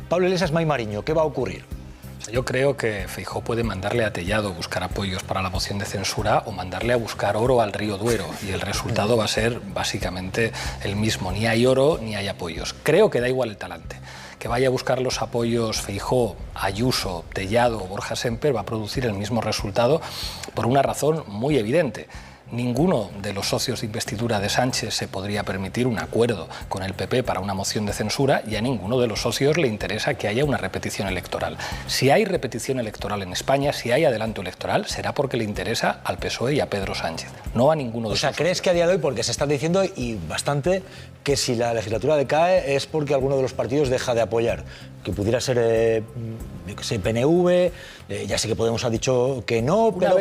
Pablo Iglesias, May Mariño, ¿qué va a ocurrir? Yo creo que Feijóo puede mandarle a Tellado buscar apoyos para la moción de censura o mandarle a buscar oro al río Duero, y el resultado va a ser básicamente el mismo. Ni hay oro ni hay apoyos. Creo que da igual el talante. Que vaya a buscar los apoyos Feijóo, Ayuso, Tellado o Borja Sémper va a producir el mismo resultado por una razón muy evidente. Ninguno de los socios de investidura de Sánchez se podría permitir un acuerdo con el PP para una moción de censura, y a ninguno de los socios le interesa que haya una repetición electoral. Si hay repetición electoral en España, si hay adelanto electoral, será porque le interesa al PSOE y a Pedro Sánchez, no a ninguno de los socios. ¿Crees que a día de hoy, porque se está diciendo y bastante, que si la legislatura decae es porque alguno de los partidos deja de apoyar? Que pudiera ser PNV, ya sé que Podemos ha dicho que no, pero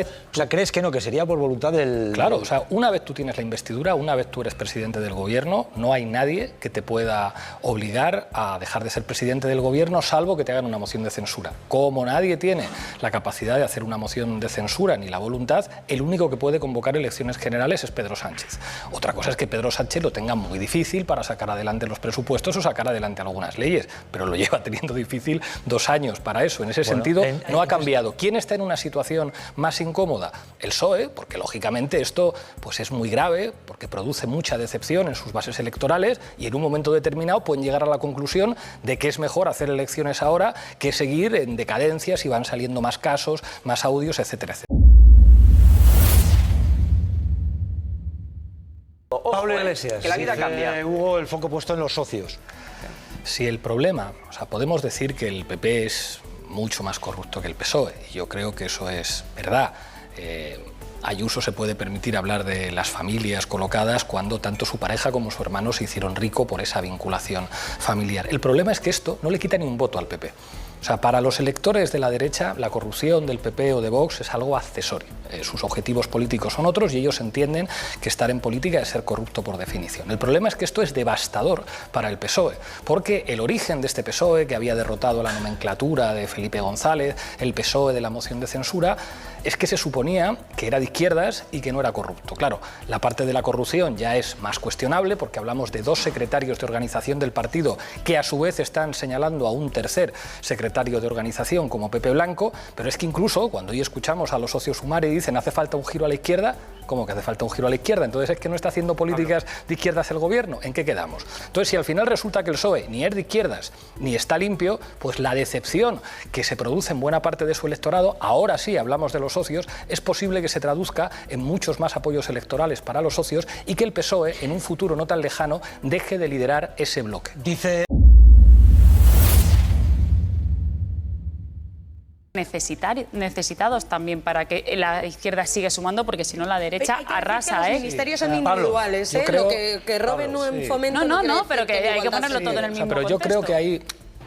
¿crees que no, que sería por voluntad del...? Claro, una vez tú tienes la investidura, una vez tú eres presidente del gobierno, no hay nadie que te pueda obligar a dejar de ser presidente del gobierno, salvo que te hagan una moción de censura. Como nadie tiene la capacidad de hacer una moción de censura ni la voluntad, el único que puede convocar elecciones generales es Pedro Sánchez. Otra cosa es que Pedro Sánchez lo tenga muy difícil para sacar adelante los presupuestos o sacar adelante algunas leyes, pero lo lleva teniendo difícil 2 años para eso. En ese sentido, no ha cambiado. ¿Quién está en una situación más incómoda? El PSOE, porque lógicamente esto pues es muy grave, porque produce mucha decepción en sus bases electorales, y en un momento determinado pueden llegar a la conclusión de que es mejor hacer elecciones ahora que seguir en decadencia si van saliendo más casos, más audios, etcétera, etcétera. Pablo Iglesias, que la vida cambia. Hugo, el foco puesto en los socios. Si el problema, podemos decir que el PP es mucho más corrupto que el PSOE, y yo creo que eso es verdad. Ayuso se puede permitir hablar de las familias colocadas cuando tanto su pareja como su hermano se hicieron rico por esa vinculación familiar. El problema es que esto no le quita ni un voto al PP. Para los electores de la derecha, la corrupción del PP o de Vox es algo accesorio. Sus objetivos políticos son otros y ellos entienden que estar en política es ser corrupto por definición. El problema es que esto es devastador para el PSOE, porque el origen de este PSOE, que había derrotado la nomenclatura de Felipe González, el PSOE de la moción de censura, es que se suponía que era de izquierdas y que no era corrupto. Claro, la parte de la corrupción ya es más cuestionable, porque hablamos de 2 secretarios de organización del partido que a su vez están señalando a un tercer secretario de organización como Pepe Blanco, pero es que incluso cuando hoy escuchamos a los socios sumar y dicen hace falta un giro a la izquierda, ¿cómo que hace falta un giro a la izquierda? Entonces es que no está haciendo políticas de izquierdas el gobierno. ¿En qué quedamos? Entonces, si al final resulta que el PSOE ni es de izquierdas ni está limpio, pues la decepción que se produce en buena parte de su electorado, ahora sí hablamos de los socios, es posible que se traduzca en muchos más apoyos electorales para los socios y que el PSOE, en un futuro no tan lejano, deje de liderar ese bloque. Dice... necesitados también para que la izquierda siga sumando, porque si no la derecha arrasa. Los ministerios son individuales, Pablo, yo creo, lo que roben no en fomento. No, pero que hay que ponerlo todo en el mismo pero yo contexto. creo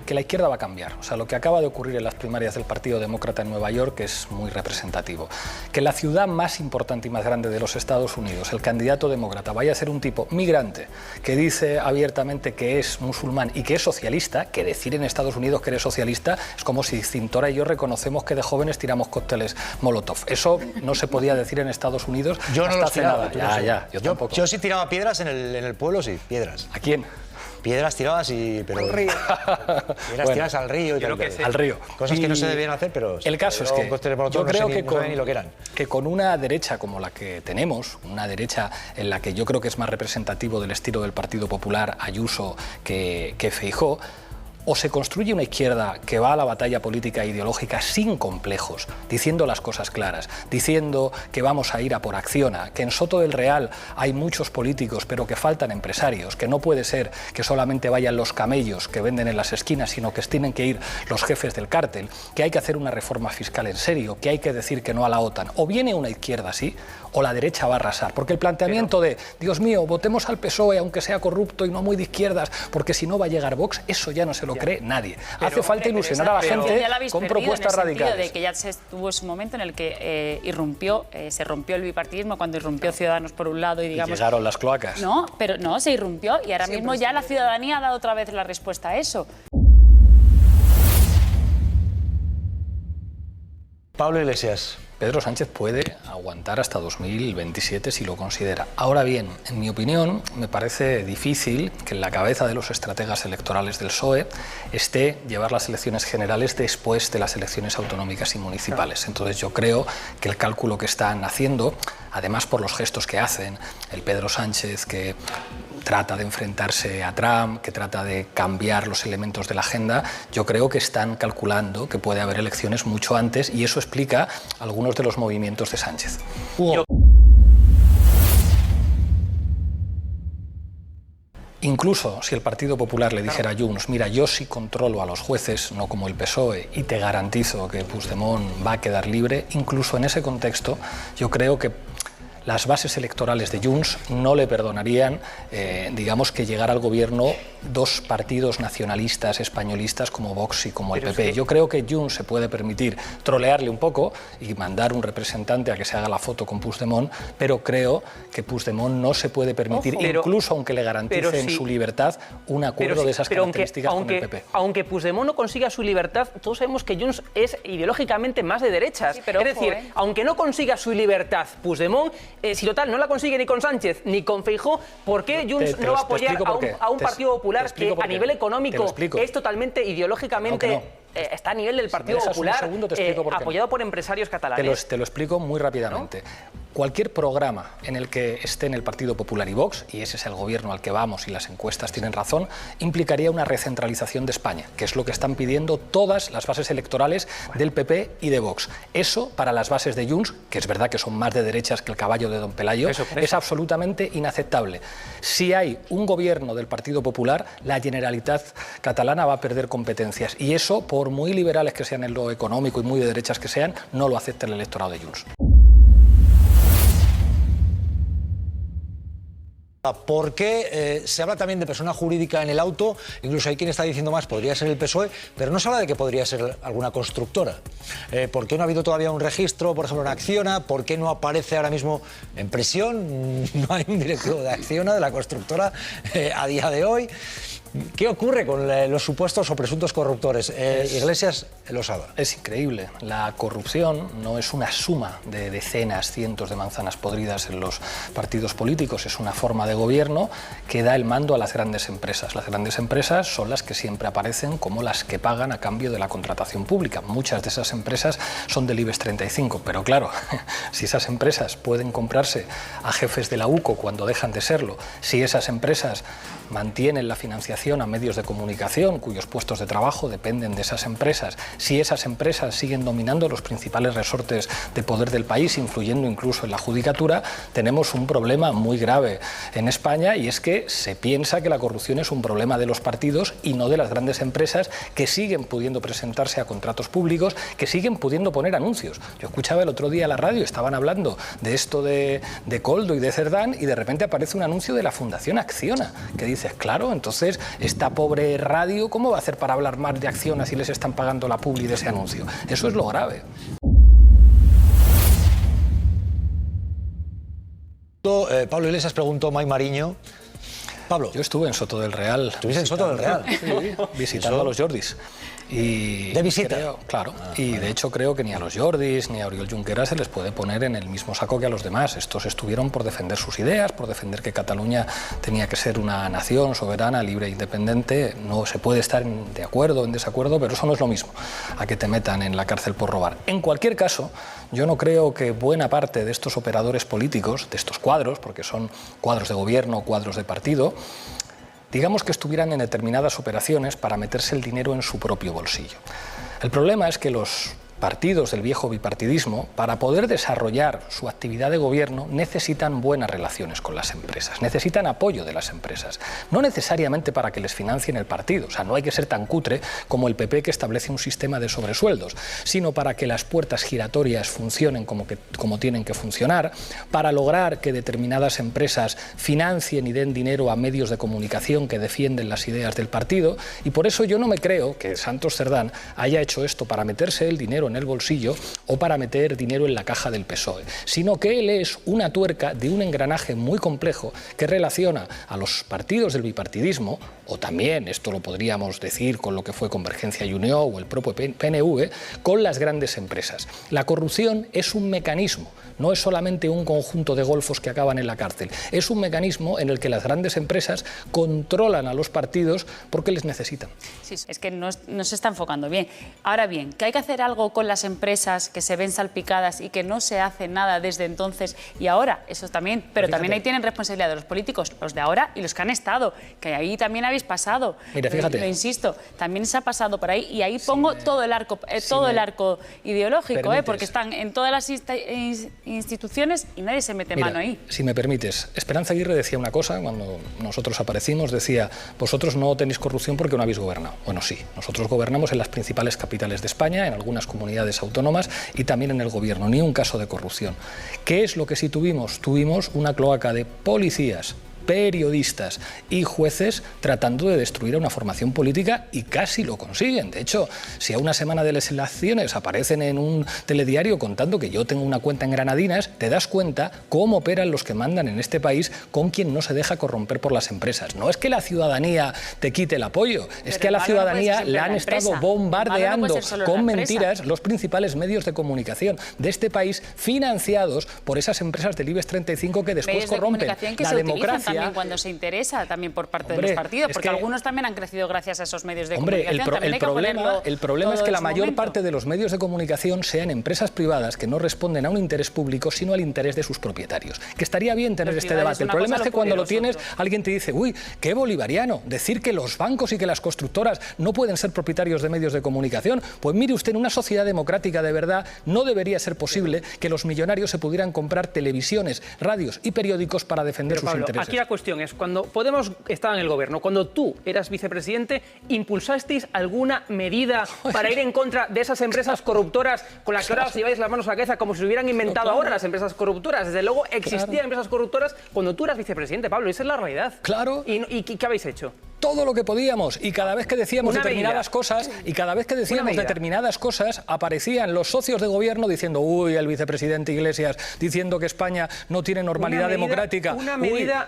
que la izquierda va a cambiar. Lo que acaba de ocurrir en las primarias del Partido Demócrata en Nueva York es muy representativo. Que la ciudad más importante y más grande de los Estados Unidos, el candidato demócrata, vaya a ser un tipo migrante que dice abiertamente que es musulmán y que es socialista, que decir en Estados Unidos que eres socialista es como si Cintora y yo reconocemos que de jóvenes tiramos cócteles Molotov. Eso no se podía decir en Estados Unidos hasta hace nada. Yo sí tiraba piedras en el pueblo, sí, piedras. ¿A quién? Piedras tiradas pero al río. Piedras tiradas al río y tal. Al río. Cosas que no se debían hacer, pero... El caso es que yo creo que con una derecha como la que tenemos, una derecha en la que yo creo que es más representativo del estilo del Partido Popular, Ayuso, que Feijóo, o se construye una izquierda que va a la batalla política e ideológica sin complejos, diciendo las cosas claras, diciendo que vamos a ir a por Acciona, que en Soto del Real hay muchos políticos pero que faltan empresarios, que no puede ser que solamente vayan los camellos que venden en las esquinas, sino que tienen que ir los jefes del cártel, que hay que hacer una reforma fiscal en serio, que hay que decir que no a la OTAN. O viene una izquierda así, o la derecha va a arrasar, porque el planteamiento de, Dios mío, votemos al PSOE aunque sea corrupto y no muy de izquierdas, porque si no va a a llegar Vox, eso ya no se lo cree nadie. Hace falta ilusionar a la gente con propuestas radicales. De que ya se tuvo ese momento en el que se rompió el bipartidismo, cuando irrumpió Ciudadanos por un lado y digamos... llegaron las cloacas. No, pero no, se irrumpió y ahora mismo ya la ciudadanía ha dado otra vez la respuesta a eso. Pablo Iglesias, Pedro Sánchez puede aguantar hasta 2027 si lo considera. Ahora bien, en mi opinión, me parece difícil que en la cabeza de los estrategas electorales del PSOE esté llevar las elecciones generales después de las elecciones autonómicas y municipales. Entonces yo creo que el cálculo que están haciendo, además por los gestos que hacen, el Pedro Sánchez que trata de enfrentarse a Trump, que trata de cambiar los elementos de la agenda, yo creo que están calculando que puede haber elecciones mucho antes y eso explica algunos de los movimientos de Sánchez. Incluso si el Partido Popular le dijera a Junts, mira, yo sí controlo a los jueces, no como el PSOE, y te garantizo que Puigdemont va a quedar libre, incluso en ese contexto yo creo que las bases electorales de Junts no le perdonarían, digamos, que llegara al gobierno dos partidos nacionalistas españolistas como Vox y como el PP. Yo creo que Junts se puede permitir trolearle un poco y mandar un representante a que se haga la foto con Puigdemont, pero creo que Puigdemont no se puede permitir, incluso aunque le garanticen su libertad, un acuerdo de esas características con el PP. Aunque Puigdemont no consiga su libertad, todos sabemos que Junts es ideológicamente más de derechas. Sí, pero es decir, aunque no consiga su libertad Puigdemont, si total no la consigue ni con Sánchez ni con Feijóo, ¿por qué Junts no va a apoyar a un Partido Popular que a nivel económico es totalmente ideológicamente está a nivel del Partido Popular, apoyado por empresarios catalanes? Te lo explico muy rápidamente. Cualquier programa en el que estén el Partido Popular y Vox, y ese es el gobierno al que vamos y las encuestas tienen razón, implicaría una recentralización de España, que es lo que están pidiendo todas las bases electorales del PP y de Vox. Eso, para las bases de Junts, que es verdad que son más de derechas que el caballo de Don Pelayo, es absolutamente inaceptable. Si hay un gobierno del Partido Popular, la Generalitat catalana va a perder competencias, y eso, por muy liberales que sean en lo económico y muy de derechas que sean, no lo acepta el electorado de Junts. ¿Por qué se habla también de persona jurídica en el auto? Incluso hay quien está diciendo más, podría ser el PSOE, pero no se habla de que podría ser alguna constructora. ¿Por qué no ha habido todavía un registro, por ejemplo, en Acciona? ¿Por qué no aparece ahora mismo en prisión? No hay un directivo de Acciona, de la constructora, a día de hoy. ¿Qué ocurre con los supuestos o presuntos corruptores? Iglesias Losada. Es increíble. La corrupción no es una suma de decenas, cientos de manzanas podridas en los partidos políticos, es una forma de gobierno que da el mando a las grandes empresas. Las grandes empresas son las que siempre aparecen como las que pagan a cambio de la contratación pública. Muchas de esas empresas son del IBEX 35, pero claro, si esas empresas pueden comprarse a jefes de la UCO cuando dejan de serlo, si esas empresas mantienen la financiación a medios de comunicación cuyos puestos de trabajo dependen de esas empresas, si esas empresas siguen dominando los principales resortes de poder del país, influyendo incluso en la judicatura, tenemos un problema muy grave en España, y es que se piensa que la corrupción es un problema de los partidos y no de las grandes empresas, que siguen pudiendo presentarse a contratos públicos, que siguen pudiendo poner anuncios. Yo escuchaba el otro día la radio, estaban hablando de esto de Coldo y de Cerdán, y de repente aparece un anuncio de la Fundación Acciona, que dices, claro, entonces esta pobre radio, ¿cómo va a hacer para hablar más de Acciona si les están pagando la publi de ese anuncio? Eso es lo grave. Pablo Iglesias preguntó, May Mariño. Pablo. Yo estuve en Soto del Real. ¿Estuviste en Soto del Real? Sí, visitando a los Jordis. Y ¿de visita? Claro, y de hecho creo que ni a los Jordis ni a Oriol Junqueras se les puede poner en el mismo saco que a los demás. Estos estuvieron por defender sus ideas, por defender que Cataluña tenía que ser una nación soberana, libre e independiente. No se puede estar de acuerdo o en desacuerdo, pero eso no es lo mismo a que te metan en la cárcel por robar. En cualquier caso, yo no creo que buena parte de estos operadores políticos, de estos cuadros, porque son cuadros de gobierno, cuadros de partido, digamos que estuvieran en determinadas operaciones para meterse el dinero en su propio bolsillo. El problema es que los partidos del viejo bipartidismo, para poder desarrollar su actividad de gobierno, necesitan buenas relaciones con las empresas, necesitan apoyo de las empresas, no necesariamente para que les financien el partido, o sea, no hay que ser tan cutre como el PP, que establece un sistema de sobresueldos, sino para que las puertas giratorias funcionen como tienen que funcionar, para lograr que determinadas empresas financien y den dinero a medios de comunicación que defienden las ideas del partido, y por eso yo no me creo que Santos Cerdán haya hecho esto para meterse el dinero en el bolsillo o para meter dinero en la caja del PSOE, sino que él es una tuerca de un engranaje muy complejo que relaciona a los partidos del bipartidismo, o también, esto lo podríamos decir con lo que fue Convergencia y Unió o el propio PNV, con las grandes empresas. La corrupción es un mecanismo, no es solamente un conjunto de golfos que acaban en la cárcel, es un mecanismo en el que las grandes empresas controlan a los partidos porque les necesitan. Sí, es que no se está enfocando bien. Ahora bien, que hay que hacer algo con las empresas que se ven salpicadas y que no se hace nada desde entonces y ahora, eso también, pero también ahí tienen responsabilidad de los políticos, los de ahora y los que han estado, que ahí también habéis pasado. Mira, fíjate. Lo insisto, también se ha pasado por ahí y ahí pongo todo el arco, todo el arco ideológico, porque están en todas las instituciones y nadie se mete mano ahí. Si me permites, Esperanza Aguirre decía una cosa cuando nosotros aparecimos, decía, vosotros no tenéis corrupción porque no habéis gobernado. Bueno, sí, nosotros gobernamos en las principales capitales de España, en algunas comunidades autónomas y también en el gobierno, ni un caso de corrupción. ¿Qué es lo que sí tuvimos? Tuvimos una cloaca de policías, periodistas y jueces tratando de destruir a una formación política y casi lo consiguen. De hecho, si a una semana de las elecciones aparecen en un telediario contando que yo tengo una cuenta en Granadinas, te das cuenta cómo operan los que mandan en este país con quien no se deja corromper por las empresas. No es que la ciudadanía te quite el apoyo, es que a la ciudadanía la han estado bombardeando con mentiras los principales medios de comunicación de este país, financiados por esas empresas del IBEX 35 que después corrompen la democracia. Cuando se interesa también por parte de los partidos, porque algunos también han crecido gracias a esos medios de comunicación. El problema es que la mayor parte de los medios de comunicación sean empresas privadas que no responden a un interés público, sino al interés de sus propietarios. Que estaría bien tener este debate. El problema es que cuando lo tienes, alguien te dice, uy, qué bolivariano, decir que los bancos y que las constructoras no pueden ser propietarios de medios de comunicación. Pues mire usted, en una sociedad democrática de verdad no debería ser posible que los millonarios se pudieran comprar televisiones, radios y periódicos para defender sus intereses. Aquí la cuestión es, cuando Podemos estaba en el gobierno, cuando tú eras vicepresidente, ¿impulsasteis alguna medida para ir en contra de esas empresas corruptoras con las que ahora os lleváis las manos a la cabeza como si se hubieran inventado ahora las empresas corruptoras? Desde luego existían empresas corruptoras cuando tú eras vicepresidente, Pablo, esa es la realidad. Claro. ¿Y qué habéis hecho? Todo lo que podíamos, y cada vez que decíamos determinadas cosas, aparecían los socios de gobierno diciendo, uy, el vicepresidente Iglesias diciendo que España no tiene normalidad democrática. Una medida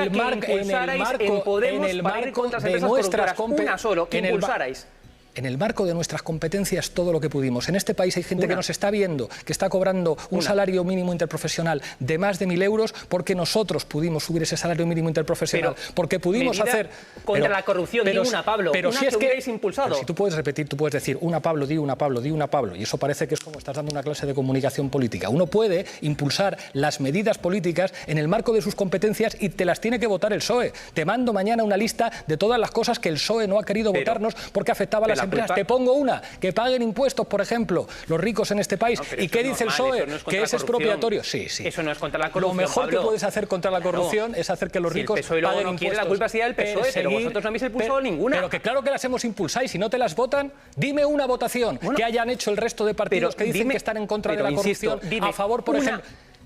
que impulsarais en Podemos para ir contra las empresas corruptoras, una solo, que impulsarais. En el marco de nuestras competencias, todo lo que pudimos. En este país hay gente que nos está viendo, que está cobrando un salario mínimo interprofesional de más de 1.000 euros porque nosotros pudimos subir ese salario mínimo interprofesional, porque pudimos hacer... Contra la corrupción, di una, Pablo, una si es que hubierais impulsado. Si tú puedes repetir, tú puedes decir una, Pablo, di una, Pablo, di una, Pablo, y eso parece que es como estás dando una clase de comunicación política. Uno puede impulsar las medidas políticas en el marco de sus competencias y te las tiene que votar el PSOE. Te mando mañana una lista de todas las cosas que el PSOE no ha querido votarnos porque afectaba a las empresas. Te pongo una, que paguen impuestos, por ejemplo, los ricos en este país. ¿Y qué dice el PSOE? Que es expropiatorio. Sí, sí. Eso no es contra la corrupción, Lo mejor Pablo. que puedes hacer contra la corrupción es hacer que los ricos el PSOE paguen no impuestos. La culpa sería del PSOE, pero vosotros no habéis impulsado ninguna. Pero que claro que las hemos impulsado y si no te las votan, dime una votación que hayan hecho el resto de partidos que dicen que están en contra de la corrupción, a favor, por ejemplo...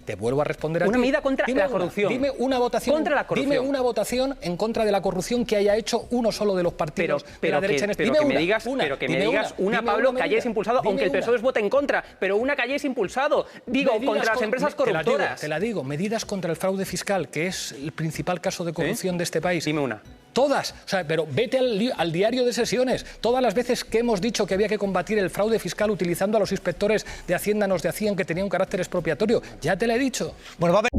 Te vuelvo a responder a ti. Una medida contra la corrupción. Dime una votación contra la corrupción. Dime una votación en contra de la corrupción que haya hecho uno solo de los partidos de la derecha en este. Pero que me digas una, Pablo, que hayáis impulsado, aunque el PSOE os vote en contra, pero una que hayáis impulsado, digo, contra las empresas corruptoras. Te la digo, medidas contra el fraude fiscal, que es el principal caso de corrupción de este país. Dime una. Todas, o sea, pero vete al diario de sesiones. Todas las veces que hemos dicho que había que combatir el fraude fiscal utilizando a los inspectores de Hacienda nos decían que tenía un carácter expropiatorio. Ya te lo he dicho. Bueno, va a haber...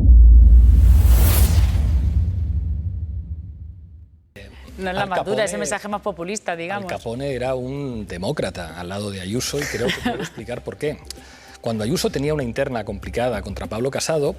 No es la madura, ese mensaje más populista, digamos. Al Capone era un demócrata al lado de Ayuso y creo que puedo explicar por qué. Cuando Ayuso tenía una interna complicada contra Pablo Casado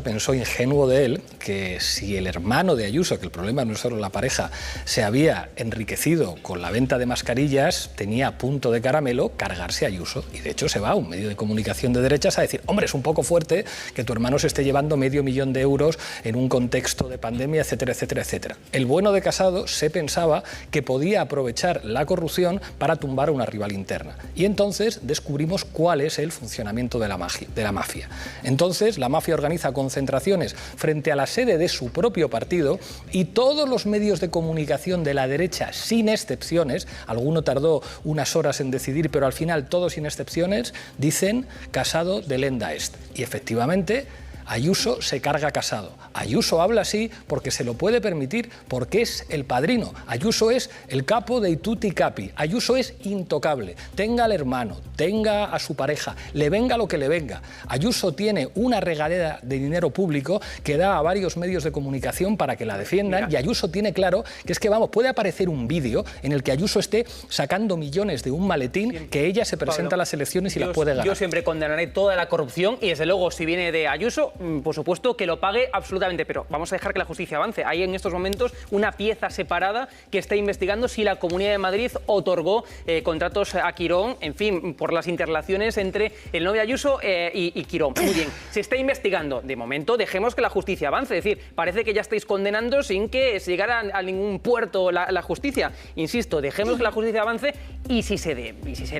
pensó, ingenuo de él, que si el hermano de Ayuso, que el problema no es solo la pareja, se había enriquecido con la venta de mascarillas, tenía a punto de caramelo cargarse a Ayuso. Y de hecho se va a un medio de comunicación de derechas a decir, hombre, es un poco fuerte que tu hermano se esté llevando $500.000 euros en un contexto de pandemia, etcétera, etcétera, etcétera. El bueno de Casado se pensaba que podía aprovechar la corrupción para tumbar a una rival interna. Y entonces descubrimos cuál es el funcionamiento funcionamiento de la mafia. Entonces, la mafia organiza concentraciones frente a la sede de su propio partido y todos los medios de comunicación de la derecha, sin excepciones, alguno tardó unas horas en decidir, pero al final todos sin excepciones, dicen Casado de Lenda Est. Y efectivamente, Ayuso se carga a Casado. Ayuso habla así porque se lo puede permitir, porque es el padrino. Ayuso es el capo de tutti capi. Ayuso es intocable. Tenga al hermano, tenga a su pareja, le venga lo que le venga. Ayuso tiene una regadera de dinero público que da a varios medios de comunicación para que la defiendan. Mira. Y Ayuso tiene claro que es que, vamos, puede aparecer un vídeo en el que Ayuso esté sacando millones de un maletín que ella se presenta a las elecciones y las puede ganar. Yo siempre condenaré toda la corrupción y, desde luego, si viene de Ayuso, por supuesto que lo pague absolutamente, pero vamos a dejar que la justicia avance. Hay en estos momentos una pieza separada que está investigando si la Comunidad de Madrid otorgó contratos a Quirón, en fin, por las interrelaciones entre el novio Ayuso y Quirón. Muy bien, se está investigando. De momento, dejemos que la justicia avance. Es decir, parece que ya estáis condenando sin que se llegara a ningún puerto la justicia. Insisto, dejemos que la justicia avance y si se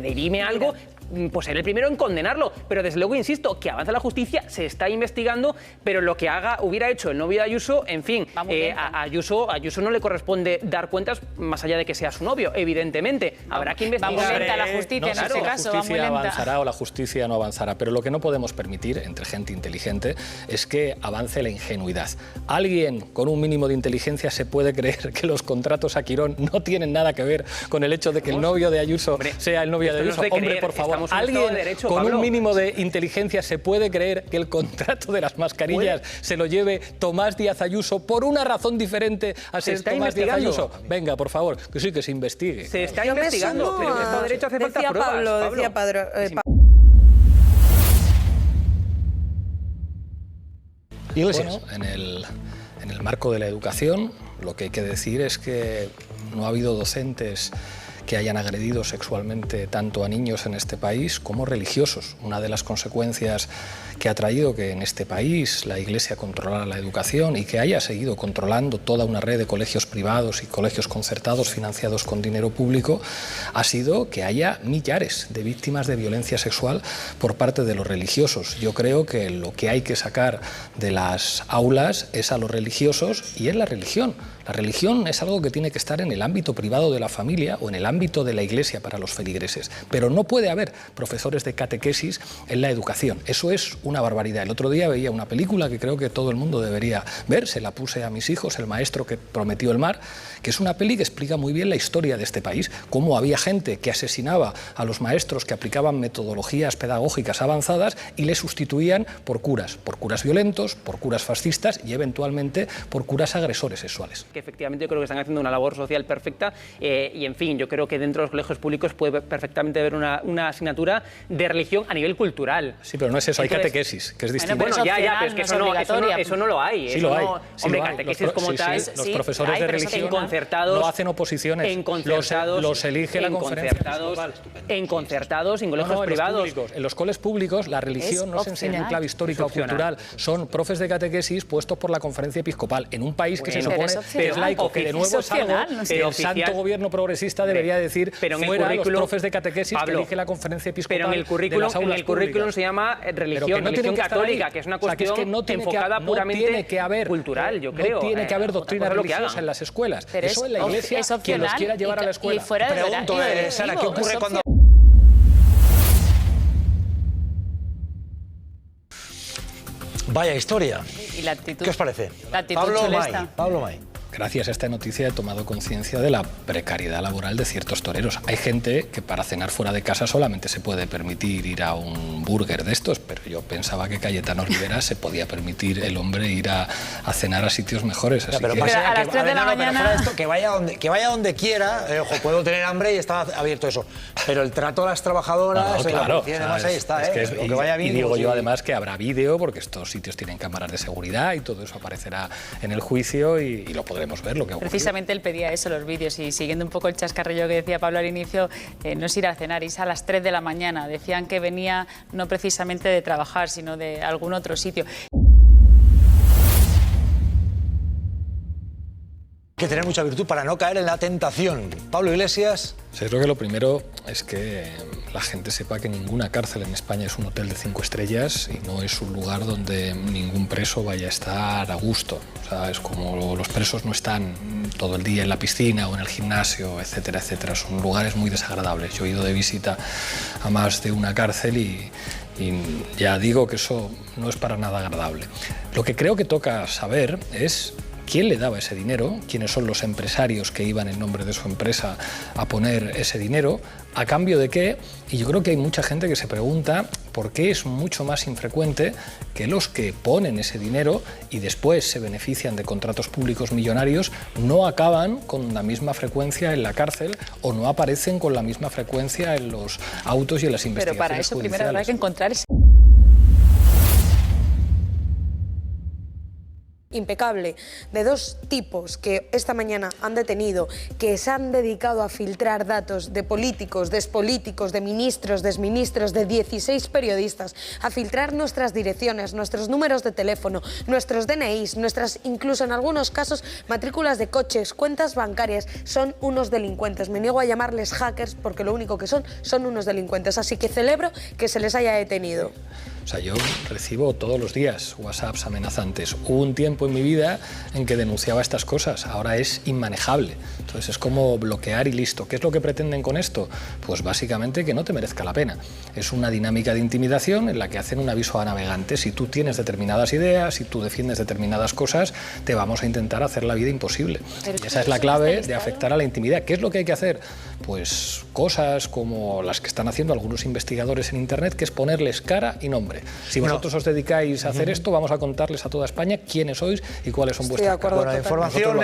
dirime algo, pues seré el primero en condenarlo. Pero desde luego, insisto, que avance la justicia, se está investigando, pero lo que hubiera hecho el novio de Ayuso, en fin, a Ayuso no le corresponde dar cuentas más allá de que sea su novio, evidentemente. Habrá que investigar. Vamos lenta la justicia, en este caso, la justicia avanzará o la justicia no avanzará, pero lo que no podemos permitir, entre gente inteligente, es que avance la ingenuidad. Alguien con un mínimo de inteligencia se puede creer que los contratos a Quirón no tienen nada que ver con el hecho de que el novio de Ayuso sea el novio de Ayuso. Hombre, por favor, alguien con un mínimo de inteligencia se puede creer que el contrato de las mascarillas se lo lleve Tomás Díaz Ayuso por una razón diferente a ser Tomás Díaz Ayuso. Venga, por favor, que sí, que se investigue. Se está investigando, pero en Estado de Derecho hace falta pruebas. Decía Pablo. Bueno, en el marco de la educación, lo que hay que decir es que no ha habido docentes que hayan agredido sexualmente tanto a niños en este país como religiosos. Una de las consecuencias que ha traído que en este país la Iglesia controlara la educación y que haya seguido controlando toda una red de colegios privados y colegios concertados financiados con dinero público ha sido que haya millares de víctimas de violencia sexual por parte de los religiosos. Yo creo que lo que hay que sacar de las aulas es a los religiosos y es la religión. La religión es algo que tiene que estar en el ámbito privado de la familia o en el ámbito de la Iglesia para los feligreses, pero no puede haber profesores de catequesis en la educación. Eso es una barbaridad. El otro día veía una película que creo que todo el mundo debería ver, se la puse a mis hijos, El maestro que prometió el mar, que es una peli que explica muy bien la historia de este país, cómo había gente que asesinaba a los maestros que aplicaban metodologías pedagógicas avanzadas y les sustituían por curas violentos, por curas fascistas y eventualmente por curas agresores sexuales. Que efectivamente yo creo que están haciendo una labor social perfecta y, en fin, yo creo que dentro de los colegios públicos puede perfectamente haber una asignatura de religión a nivel cultural. Sí, pero no es eso, hay catequesis, que es distinto. Bueno, pero es que eso no lo hay. Sí lo hay. Hombre, catequesis como tal. Los profesores de religión no hacen oposiciones. En concertados. Los elige la conferencia episcopal. En concertados, en colegios privados. En los coles públicos la religión no se enseña en clave histórica o cultural. Son profes de catequesis puestos por la conferencia episcopal en un país que se supone que es laico, que de nuevo es algo que el santo gobierno progresista debería decir fuera los profes de catequesis que elige la conferencia episcopal. Pero en el currículum se llama religión católica, que es una cuestión enfocada puramente cultural, yo creo. No tiene que haber doctrina religiosa en las escuelas. Eso es la Iglesia quien los quiera llevar a la escuela. Pregunto, Sara, ¿qué ocurre cuando...? Vaya historia. ¿Y la actitud? ¿Qué os parece? La actitud Pablo May. Gracias a esta noticia he tomado conciencia de la precariedad laboral de ciertos toreros. Hay gente que para cenar fuera de casa solamente se puede permitir ir a un burger de estos, pero yo pensaba que Cayetano Rivera se podía permitir el hombre ir a cenar a sitios mejores. Así pero a las 3 de la mañana... que vaya donde quiera, ojo, puedo tener hambre y está abierto eso. Pero el trato a las trabajadoras, claro, además ahí está, lo que vaya bien. Y digo yo además que habrá vídeo, porque estos sitios tienen cámaras de seguridad y todo eso aparecerá en el juicio y lo podremos ver lo que ha ocurrido. Precisamente él pedía eso, los vídeos, y siguiendo un poco el chascarrillo que decía Pablo al inicio, no es ir a cenar, es a las 3 de la mañana. Decían que venía no precisamente de trabajar, sino de algún otro sitio. que tener mucha virtud para no caer en la tentación. Pablo Iglesias. Sí, creo que lo primero es que la gente sepa que ninguna cárcel en España es un hotel de 5 estrellas y no es un lugar donde ningún preso vaya a estar a gusto. O sea, es como los presos no están todo el día en la piscina o en el gimnasio, etcétera, etcétera. Son lugares muy desagradables. Yo he ido de visita a más de una cárcel y ya digo que eso no es para nada agradable. Lo que creo que toca saber es quién le daba ese dinero, quiénes son los empresarios que iban en nombre de su empresa a poner ese dinero, a cambio de qué, y yo creo que hay mucha gente que se pregunta por qué es mucho más infrecuente que los que ponen ese dinero y después se benefician de contratos públicos millonarios no acaban con la misma frecuencia en la cárcel o no aparecen con la misma frecuencia en los autos y en las investigaciones Pero para eso judiciales. primero habrá que encontrar ese... Impecable, de 2 tipos que esta mañana han detenido, que se han dedicado a filtrar datos de políticos, de expolíticos, de ministros, de exministros, de 16 periodistas, a filtrar nuestras direcciones, nuestros números de teléfono, nuestros DNIs, nuestras, incluso en algunos casos, matrículas de coches, cuentas bancarias. Son unos delincuentes. Me niego a llamarles hackers porque lo único que son unos delincuentes. Así que celebro que se les haya detenido. O sea, yo recibo todos los días WhatsApps amenazantes. Hubo un tiempo en mi vida en que denunciaba estas cosas, ahora es inmanejable. Entonces es como bloquear y listo. ¿Qué es lo que pretenden con esto? Pues básicamente que no te merezca la pena. Es una dinámica de intimidación en la que hacen un aviso a navegantes. Si tú tienes determinadas ideas, si tú defiendes determinadas cosas, te vamos a intentar hacer la vida imposible. Y esa es la clave de afectar a la intimidad. ¿Qué es lo que hay que hacer? Pues cosas como las que están haciendo algunos investigadores en Internet, que es ponerles cara y nombre. Si vosotros os dedicáis a hacer esto, vamos a contarles a toda España quiénes sois y cuáles son vuestras caras. Bueno, información.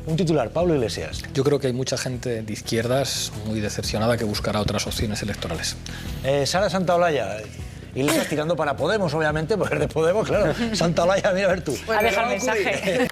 Un titular, Pablo Iglesias. Yo creo que hay mucha gente de izquierdas muy decepcionada que buscará otras opciones electorales. Sara Santaolalla. Iglesias tirando para Podemos, obviamente, porque de Podemos, claro. Santaolalla, mira a ver tú. Bueno, deja el mensaje.